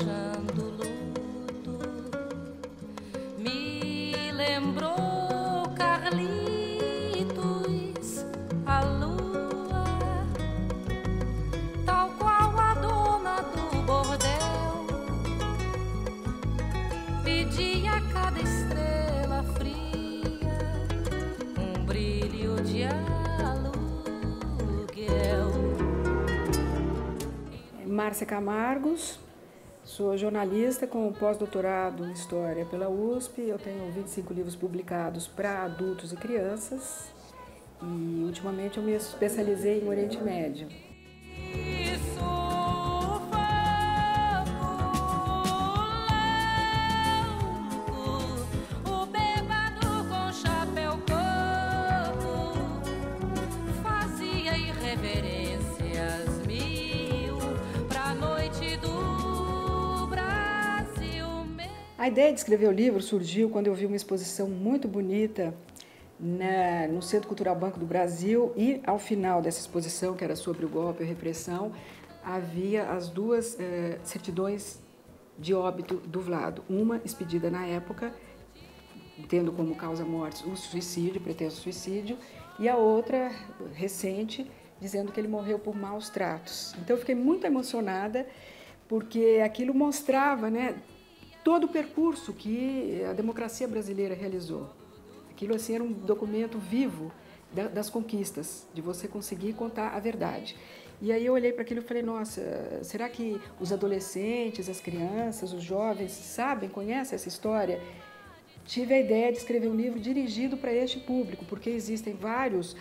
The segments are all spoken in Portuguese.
achando luto. Me lembrou Carlitos, a lua, tal qual a dona do bordel, pedia a cada estrela fria um brilho de aluguel. Márcia Camargos, sou jornalista com pós-doutorado em História pela USP. Eu tenho 25 livros publicados para adultos e crianças e ultimamente eu me especializei em Oriente Médio. A ideia de escrever o livro surgiu quando eu vi uma exposição muito bonita no Centro Cultural Banco do Brasil e, ao final dessa exposição, que era sobre o golpe e a repressão, havia as duas certidões de óbito do Vlado. Uma expedida na época, tendo como causa-morte o suicídio, pretenso suicídio, e a outra, recente, dizendo que ele morreu por maus tratos. Então eu fiquei muito emocionada, porque aquilo mostrava, né, todo o percurso que a democracia brasileira realizou. Aquilo assim era um documento vivo das conquistas, de você conseguir contar a verdade. E aí eu olhei para aquilo e falei, nossa, será que os adolescentes, as crianças, os jovens sabem, conhecem essa história? Tive a ideia de escrever um livro dirigido para este público, porque existem vários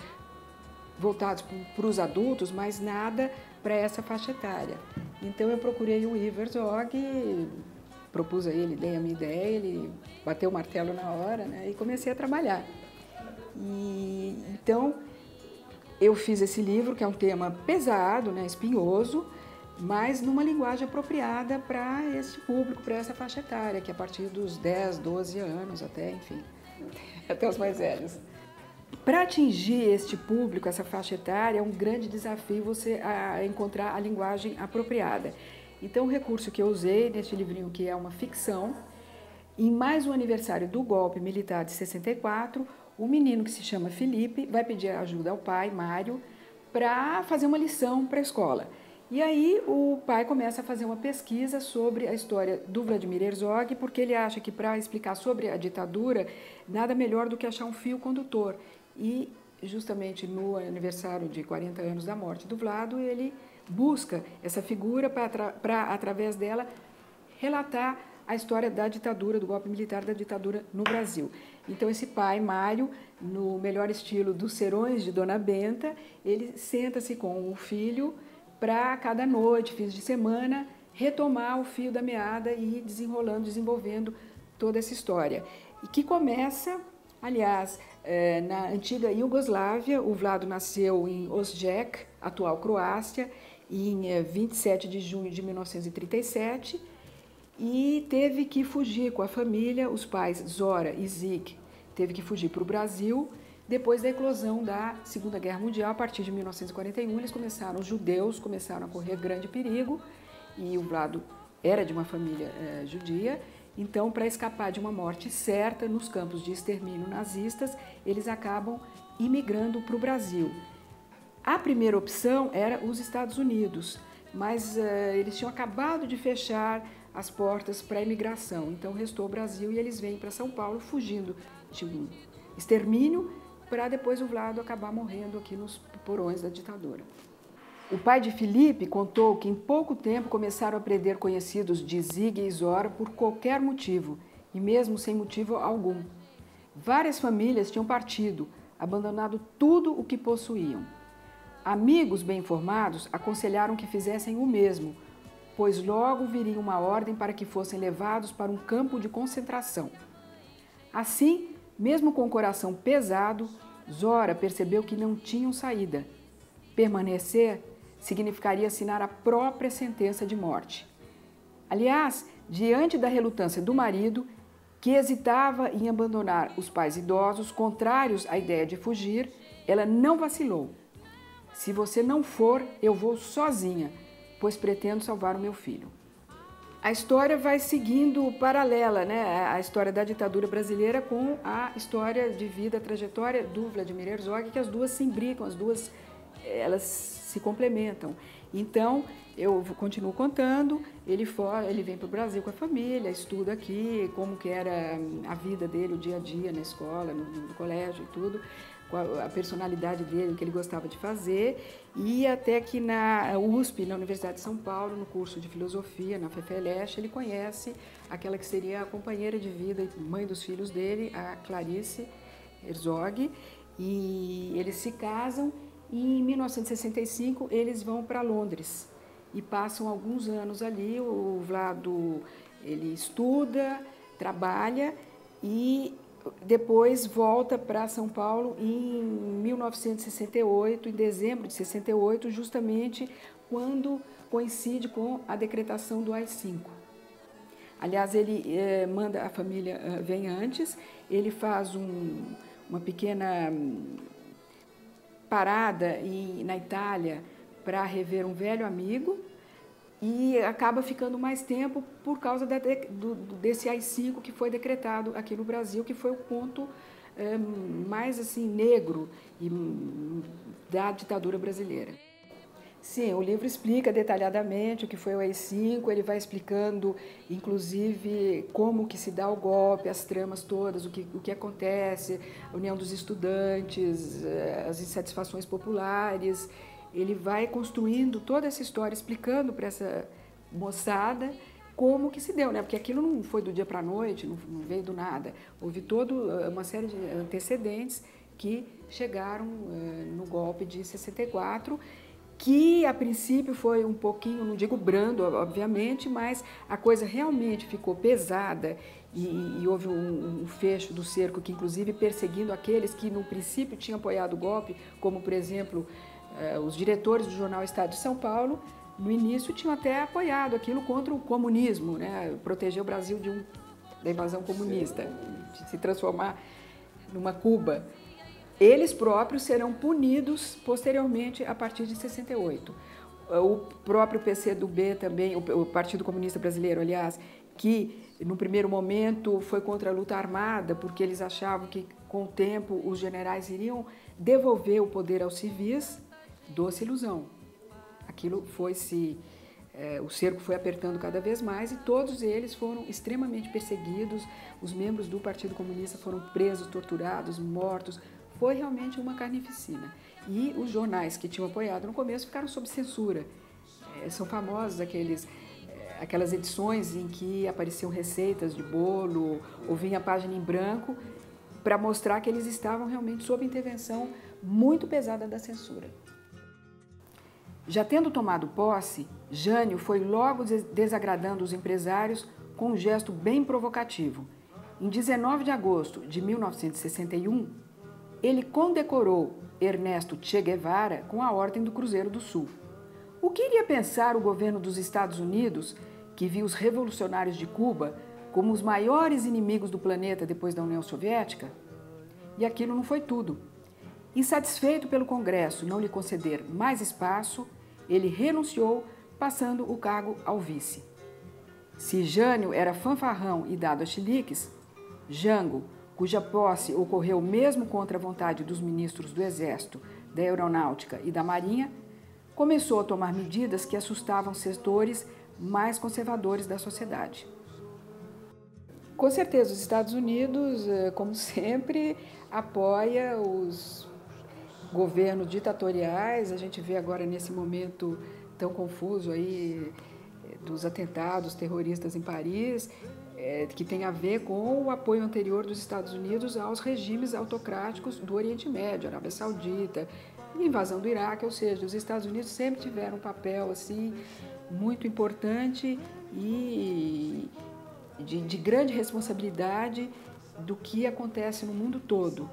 voltados para os adultos, mas nada para essa faixa etária. Então eu procurei o Ivo Herzog, propus a ele, dei a minha ideia, ele bateu o martelo na hora, né, e comecei a trabalhar. Então, eu fiz esse livro, que é um tema pesado, né, espinhoso, mas numa linguagem apropriada para esse público, para essa faixa etária, que é a partir dos 10, 12 anos até, enfim, até os mais velhos. Para atingir este público, essa faixa etária, é um grande desafio você encontrar a linguagem apropriada. Então, o recurso que eu usei neste livrinho, que é uma ficção, em mais um aniversário do golpe militar de 64, um menino que se chama Felipe vai pedir ajuda ao pai, Mário, para fazer uma lição para a escola. E aí o pai começa a fazer uma pesquisa sobre a história do Vladimir Herzog, porque ele acha que para explicar sobre a ditadura, nada melhor do que achar um fio condutor. E justamente no aniversário de 40 anos da morte do Vlado, ele busca essa figura para, através dela, relatar a história da ditadura, do golpe militar da ditadura no Brasil. Então, esse pai, Mário, no melhor estilo dos serões de Dona Benta, ele senta-se com o filho para, cada noite, fins de semana, retomar o fio da meada e ir desenrolando, desenvolvendo toda essa história. E que começa, aliás, na antiga Iugoslávia. O Vlado nasceu em Osijek, atual Croácia, em 27 de junho de 1937, e teve que fugir com a família, os pais Zora e Zik, teve que fugir para o Brasil. Depois da eclosão da Segunda Guerra Mundial, a partir de 1941, os judeus começaram a correr grande perigo, e o Vlado era de uma família judia. Então, para escapar de uma morte certa nos campos de extermínio nazistas, eles acabam imigrando para o Brasil. A primeira opção era os Estados Unidos, mas eles tinham acabado de fechar as portas para a imigração. Então, restou o Brasil e eles vêm para São Paulo fugindo de um extermínio, para depois o Vlado acabar morrendo aqui nos porões da ditadura. O pai de Felipe contou que em pouco tempo começaram a prender conhecidos de Zig e Zora por qualquer motivo, e mesmo sem motivo algum. Várias famílias tinham partido, abandonado tudo o que possuíam. Amigos bem informados aconselharam que fizessem o mesmo, pois logo viria uma ordem para que fossem levados para um campo de concentração. Assim, mesmo com o coração pesado, Zora percebeu que não tinham saída. Permanecer significaria assinar a própria sentença de morte. Aliás, diante da relutância do marido, que hesitava em abandonar os pais idosos, contrários à ideia de fugir, ela não vacilou. Se você não for, eu vou sozinha, pois pretendo salvar o meu filho. A história vai seguindo paralela, né? A história da ditadura brasileira com a história de vida, a trajetória do Vladimir Herzog, que as duas se imbricam, as duas elas se complementam. Então, eu continuo contando, ele vem para o Brasil com a família, estuda aqui, como que era a vida dele, o dia a dia na escola, no colégio e tudo, a personalidade dele, o que ele gostava de fazer, e até que na USP, na Universidade de São Paulo, no curso de filosofia, na FEFELESH, ele conhece aquela que seria a companheira de vida e mãe dos filhos dele, a Clarice Herzog, e eles se casam e em 1965 eles vão para Londres e passam alguns anos ali. O Vlado, ele estuda, trabalha e depois volta para São Paulo em 1968, em dezembro de 68, justamente quando coincide com a decretação do AI-5. Aliás, ele manda, a família vem antes, ele faz uma pequena parada na Itália para rever um velho amigo e acaba ficando mais tempo por causa desse AI-5 que foi decretado aqui no Brasil, que foi o ponto mais assim negro da ditadura brasileira. Sim, o livro explica detalhadamente o que foi o AI-5, ele vai explicando, inclusive, como que se dá o golpe, as tramas todas, o que acontece, a união dos estudantes, as insatisfações populares. Ele vai construindo toda essa história, explicando para essa moçada como que se deu, né? Porque aquilo não foi do dia para a noite, não veio do nada. Houve toda uma série de antecedentes que chegaram no golpe de 64, que a princípio foi um pouquinho, não digo brando, obviamente, mas a coisa realmente ficou pesada e houve um fecho do cerco que, inclusive, perseguindo aqueles que no princípio tinham apoiado o golpe, como, por exemplo, os diretores do jornal Estado de São Paulo, no início tinham até apoiado aquilo contra o comunismo, né? Proteger o Brasil da invasão comunista, de se transformar numa Cuba. Eles próprios serão punidos posteriormente a partir de 68. O próprio PCdoB também, o Partido Comunista Brasileiro, aliás, que no primeiro momento foi contra a luta armada, porque eles achavam que com o tempo os generais iriam devolver o poder aos civis, doce ilusão. Aquilo o cerco foi apertando cada vez mais e todos eles foram extremamente perseguidos, os membros do Partido Comunista foram presos, torturados, mortos. Foi realmente uma carnificina. E os jornais que tinham apoiado no começo ficaram sob censura. São famosos aquelas edições em que apareciam receitas de bolo, ou vinha a página em branco, para mostrar que eles estavam realmente sob intervenção muito pesada da censura. Já tendo tomado posse, Jânio foi logo desagradando os empresários com um gesto bem provocativo. Em 19 de agosto de 1961, ele condecorou Ernesto Che Guevara com a Ordem do Cruzeiro do Sul. O que iria pensar o governo dos Estados Unidos, que viu os revolucionários de Cuba como os maiores inimigos do planeta depois da União Soviética? E aquilo não foi tudo. Insatisfeito pelo Congresso não lhe conceder mais espaço, ele renunciou, passando o cargo ao vice. Se Jânio era fanfarrão e dado a chiliques, Jango, cuja posse ocorreu mesmo contra a vontade dos ministros do Exército, da Aeronáutica e da Marinha, começou a tomar medidas que assustavam setores mais conservadores da sociedade. Com certeza, os Estados Unidos, como sempre, apoia os governos ditatoriais. A gente vê agora nesse momento tão confuso aí dos atentados terroristas em Paris, que tem a ver com o apoio anterior dos Estados Unidos aos regimes autocráticos do Oriente Médio, Arábia Saudita, invasão do Iraque, ou seja, os Estados Unidos sempre tiveram um papel assim muito importante e de grande responsabilidade do que acontece no mundo todo,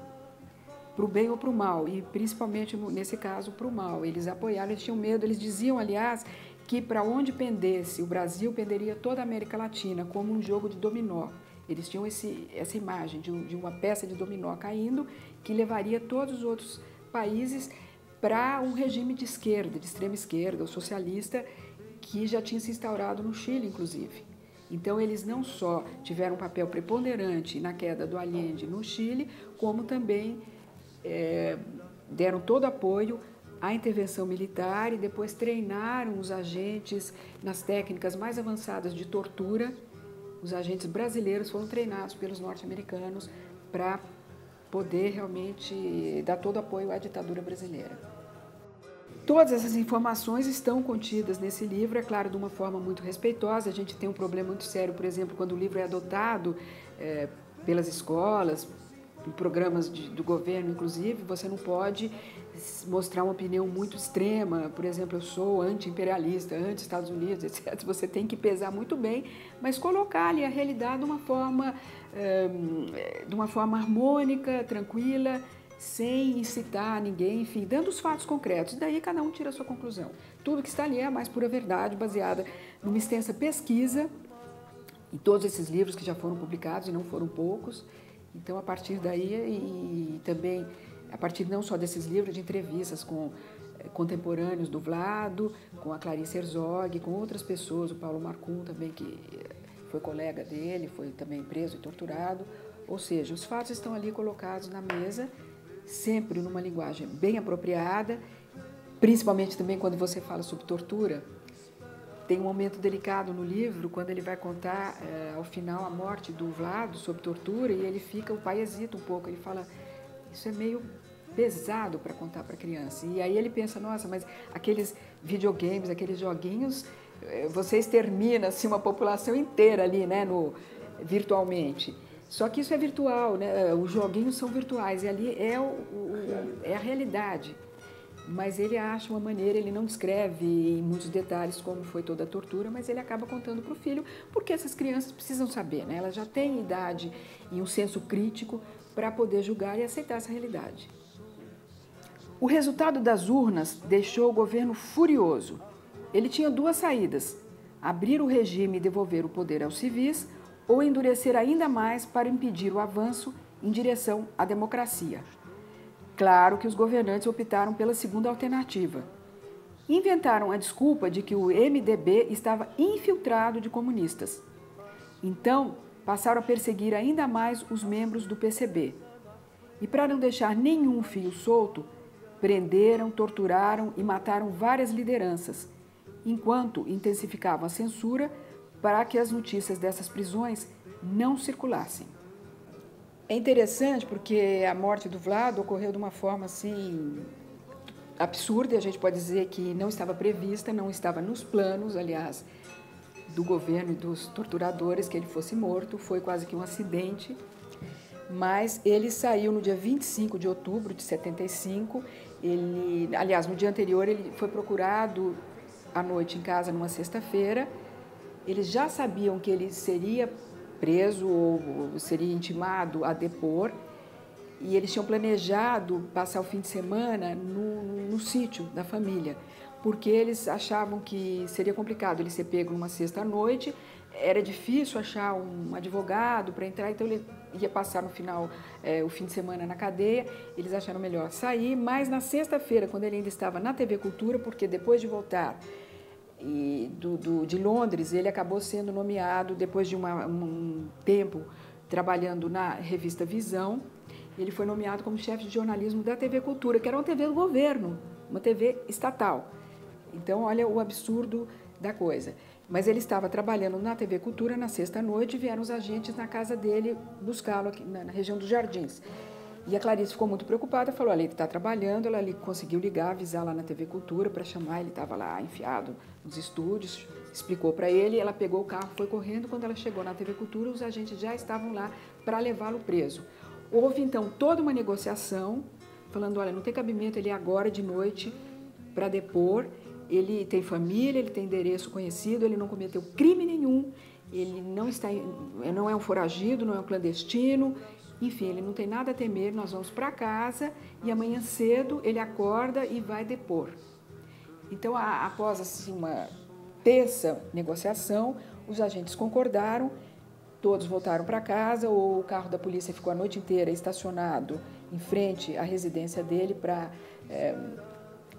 para o bem ou para o mal, e principalmente nesse caso para o mal. Eles apoiaram, eles tinham medo, eles diziam, aliás, que para onde pendesse o Brasil, penderia toda a América Latina, como um jogo de dominó. Eles tinham essa imagem de uma peça de dominó caindo, que levaria todos os outros países para um regime de esquerda, de extrema esquerda, ou socialista, que já tinha se instaurado no Chile, inclusive. Então, eles não só tiveram um papel preponderante na queda do Allende no Chile, como também deram todo apoio à intervenção militar e depois treinaram os agentes nas técnicas mais avançadas de tortura. Os agentes brasileiros foram treinados pelos norte-americanos para poder realmente dar todo apoio à ditadura brasileira. Todas essas informações estão contidas nesse livro, é claro, de uma forma muito respeitosa. A gente tem um problema muito sério, por exemplo, quando o livro é adotado pelas escolas, em programas do governo, inclusive, você não pode mostrar uma opinião muito extrema. Por exemplo, eu sou anti-imperialista, anti-Estados Unidos, etc. Você tem que pesar muito bem, mas colocar ali a realidade de uma forma harmônica, tranquila, sem incitar ninguém, enfim, dando os fatos concretos. Daí cada um tira a sua conclusão. Tudo que está ali é a mais pura verdade, baseada numa extensa pesquisa, em todos esses livros que já foram publicados, e não foram poucos. Então, a partir daí, e também a partir não só desses livros, de entrevistas com contemporâneos do Vlado, com a Clarice Herzog, com outras pessoas, o Paulo Marcum também, que foi colega dele, foi também preso e torturado. Ou seja, os fatos estão ali colocados na mesa, sempre numa linguagem bem apropriada, principalmente também quando você fala sobre tortura. Tem um momento delicado no livro, quando ele vai contar, ao final, a morte do Vlado sob tortura, e o pai hesita um pouco, ele fala, isso é meio pesado para contar para a criança. E aí ele pensa, nossa, mas aqueles videogames, aqueles joguinhos, você extermina assim, uma população inteira ali, né, virtualmente. Só que isso é virtual, né? Os joguinhos são virtuais, e ali é a realidade. Mas ele acha uma maneira, ele não descreve em muitos detalhes como foi toda a tortura, mas ele acaba contando para o filho, porque essas crianças precisam saber, né? Elas já têm idade e um senso crítico para poder julgar e aceitar essa realidade. O resultado das urnas deixou o governo furioso. Ele tinha duas saídas: abrir o regime e devolver o poder aos civis, ou endurecer ainda mais para impedir o avanço em direção à democracia. Claro que os governantes optaram pela segunda alternativa. Inventaram a desculpa de que o MDB estava infiltrado de comunistas. Então, passaram a perseguir ainda mais os membros do PCB. E para não deixar nenhum fio solto, prenderam, torturaram e mataram várias lideranças, enquanto intensificavam a censura para que as notícias dessas prisões não circulassem. É interessante porque a morte do Vlado ocorreu de uma forma assim absurda, a gente pode dizer que não estava prevista, não estava nos planos, aliás, do governo e dos torturadores que ele fosse morto, foi quase que um acidente, mas ele saiu no dia 25 de outubro de 75, aliás, no dia anterior ele foi procurado à noite em casa numa sexta-feira. Eles já sabiam que ele seria preso ou seria intimado a depor, e eles tinham planejado passar o fim de semana no sítio da família, porque eles achavam que seria complicado ele ser pego numa sexta-noite, era difícil achar um advogado para entrar, então ele ia passar no final o fim de semana na cadeia. Eles acharam melhor sair, mas na sexta-feira, quando ele ainda estava na TV Cultura, porque depois de voltar de Londres, ele acabou sendo nomeado, depois de um tempo trabalhando na revista Visão, ele foi nomeado como chefe de jornalismo da TV Cultura, que era uma TV do governo, uma TV estatal. Então, olha o absurdo da coisa. Mas ele estava trabalhando na TV Cultura na sexta-noite e vieram os agentes na casa dele buscá-lo aqui na região dos Jardins. E a Clarice ficou muito preocupada, falou, olha, ele está trabalhando, ela conseguiu ligar, avisar lá na TV Cultura para chamar, ele estava lá enfiado nos estúdios, explicou para ele, ela pegou o carro, foi correndo, quando ela chegou na TV Cultura, os agentes já estavam lá para levá-lo preso. Houve, então, toda uma negociação, falando, olha, não tem cabimento ele ir agora de noite para depor, ele tem família, ele tem endereço conhecido, ele não cometeu crime nenhum, ele não é um foragido, não é um clandestino, enfim, ele não tem nada a temer, nós vamos para casa e amanhã cedo ele acorda e vai depor. Então, após assim, uma terça negociação, os agentes concordaram, todos voltaram para casa, o carro da polícia ficou a noite inteira estacionado em frente à residência dele para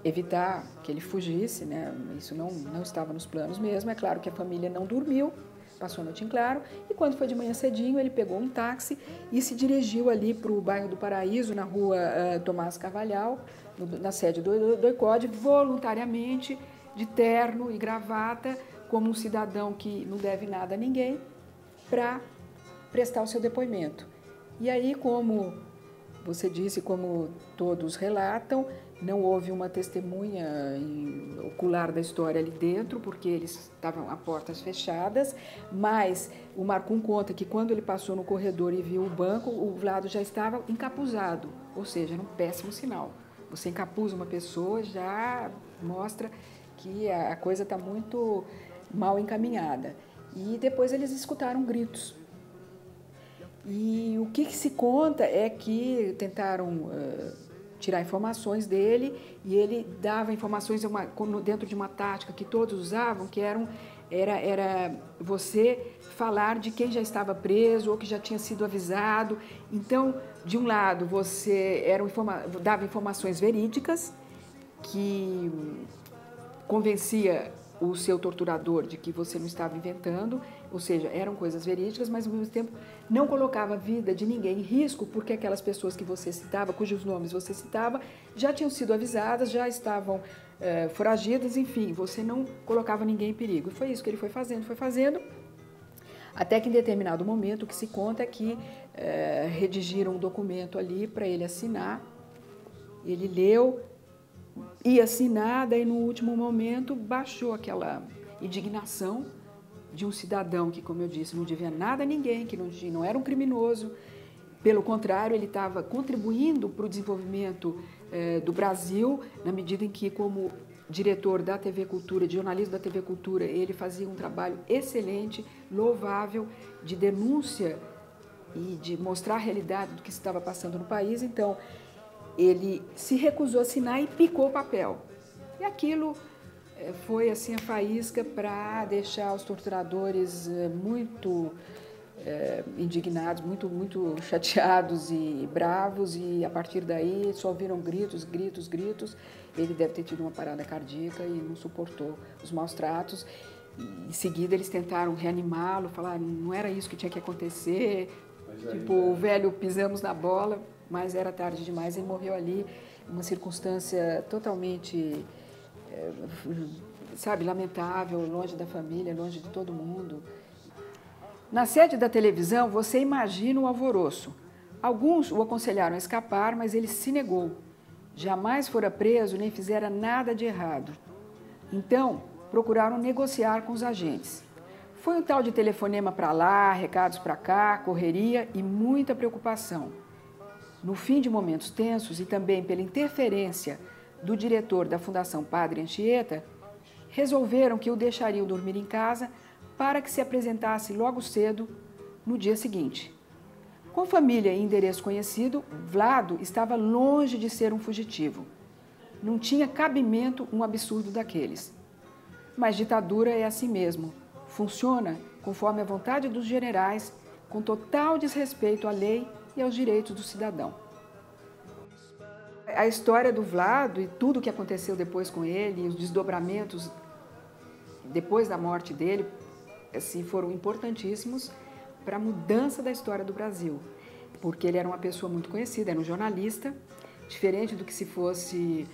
evitar que ele fugisse, né? Isso não estava nos planos mesmo. É claro que a família não dormiu, passou a noite em claro, e quando foi de manhã cedinho, ele pegou um táxi e se dirigiu ali para o bairro do Paraíso, na rua Tomás Carvalhal, na sede do ICOD, voluntariamente, de terno e gravata, como um cidadão que não deve nada a ninguém, para prestar o seu depoimento. E aí, como você disse, como todos relatam, não houve uma testemunha ocular da história ali dentro, porque eles estavam a portas fechadas, mas o Marcum conta que quando ele passou no corredor e viu o banco, o Vlado já estava encapuzado, ou seja, era um péssimo sinal. Você encapuza uma pessoa, já mostra que a coisa está muito mal encaminhada. E depois eles escutaram gritos. E o que se conta é que tentaram tirar informações dele, e ele dava informações dentro de uma tática que todos usavam, que era você falar de quem já estava preso ou que já tinha sido avisado. Então, de um lado, você dava informações verídicas, que convencia o seu torturador de que você não estava inventando, ou seja, eram coisas verídicas, mas ao mesmo tempo não colocava a vida de ninguém em risco, porque aquelas pessoas que você citava, cujos nomes você citava, já tinham sido avisadas, já estavam foragidas, enfim, você não colocava ninguém em perigo. E foi isso que ele foi fazendo, até que em determinado momento o que se conta é que redigiram um documento ali para ele assinar, ele leu, ia assinar, daí no último momento baixou aquela indignação de um cidadão que, como eu disse, não devia nada a ninguém, que não era um criminoso. Pelo contrário, ele estava contribuindo para o desenvolvimento do Brasil, na medida em que, como diretor da TV Cultura, de jornalismo da TV Cultura, ele fazia um trabalho excelente, louvável, de denúncia e de mostrar a realidade do que estava passando no país. Então, ele se recusou a assinar e picou o papel. E aquilo foi assim a faísca para deixar os torturadores muito indignados, muito chateados e bravos, e a partir daí só ouviram gritos. Ele deve ter tido uma parada cardíaca e não suportou os maus tratos. Em seguida eles tentaram reanimá-lo, falaram não era isso que tinha que acontecer, tipo, o velho pisamos na bola, mas era tarde demais, ele morreu ali, uma circunstância totalmente, lamentável, longe da família, longe de todo mundo. Na sede da televisão, você imagina o alvoroço. Alguns o aconselharam a escapar, mas ele se negou. Jamais fora preso, nem fizera nada de errado. Então, procuraram negociar com os agentes. Foi um tal de telefonema para lá, recados para cá, correria e muita preocupação. No fim de momentos tensos e também pela interferência do diretor da Fundação Padre Anchieta, resolveram que o deixariam dormir em casa para que se apresentasse logo cedo no dia seguinte. Com família e endereço conhecido, Vlado estava longe de ser um fugitivo. Não tinha cabimento um absurdo daqueles. Mas ditadura é assim mesmo. Funciona conforme a vontade dos generais, com total desrespeito à lei e aos direitos do cidadão. A história do Vlado e tudo o que aconteceu depois com ele, os desdobramentos depois da morte dele, assim, foram importantíssimos para a mudança da história do Brasil, porque ele era uma pessoa muito conhecida, era um jornalista, diferente do que se fosse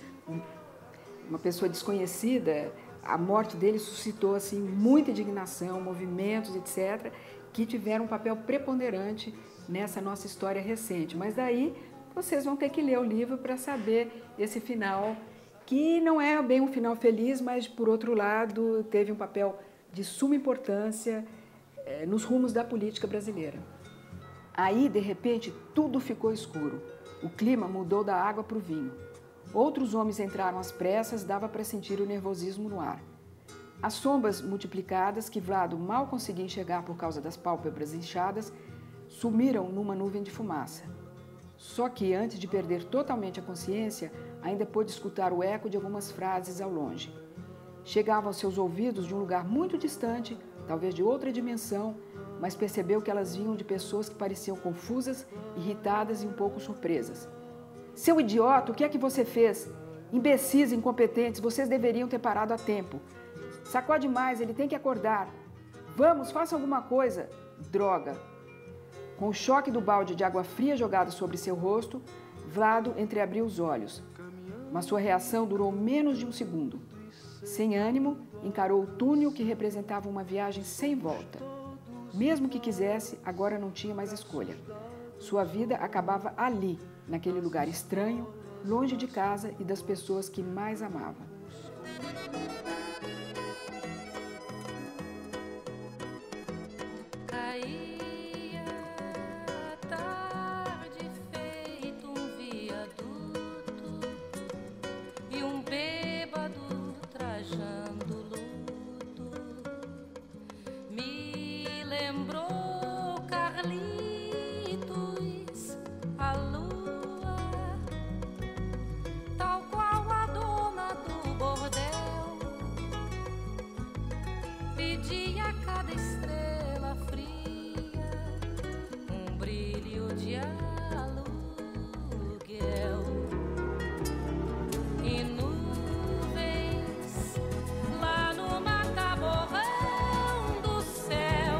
uma pessoa desconhecida. A morte dele suscitou assim, muita indignação, movimentos, etc., que tiveram um papel preponderante nessa nossa história recente. Mas daí vocês vão ter que ler o livro para saber esse final, que não é bem um final feliz, mas, por outro lado, teve um papel de suma importância nos rumos da política brasileira. Aí, de repente, tudo ficou escuro. O clima mudou da água para o vinho. Outros homens entraram às pressas, dava para sentir o nervosismo no ar. As sombras multiplicadas, que Vlado mal conseguia enxergar por causa das pálpebras inchadas, sumiram numa nuvem de fumaça. Só que, antes de perder totalmente a consciência, ainda pôde escutar o eco de algumas frases ao longe. Chegavam aos seus ouvidos de um lugar muito distante, talvez de outra dimensão, mas percebeu que elas vinham de pessoas que pareciam confusas, irritadas e um pouco surpresas. Seu idiota, o que é que você fez? Imbecis, incompetentes, vocês deveriam ter parado a tempo. Sacode mais, ele tem que acordar. Vamos, faça alguma coisa! Droga! Com o choque do balde de água fria jogado sobre seu rosto, Vlado entreabriu os olhos. Mas sua reação durou menos de um segundo. Sem ânimo, encarou o túnel que representava uma viagem sem volta. Mesmo que quisesse, agora não tinha mais escolha. Sua vida acabava ali, naquele lugar estranho, longe de casa e das pessoas que mais amava. Caía a tarde feito um viaduto e um bêbado trajando luto me lembrou Carlitos, a lua, tal qual a dona do bordel, pedia a cada estrela fria um brilho de aluguel. E nuvens lá no mataborrão do céu,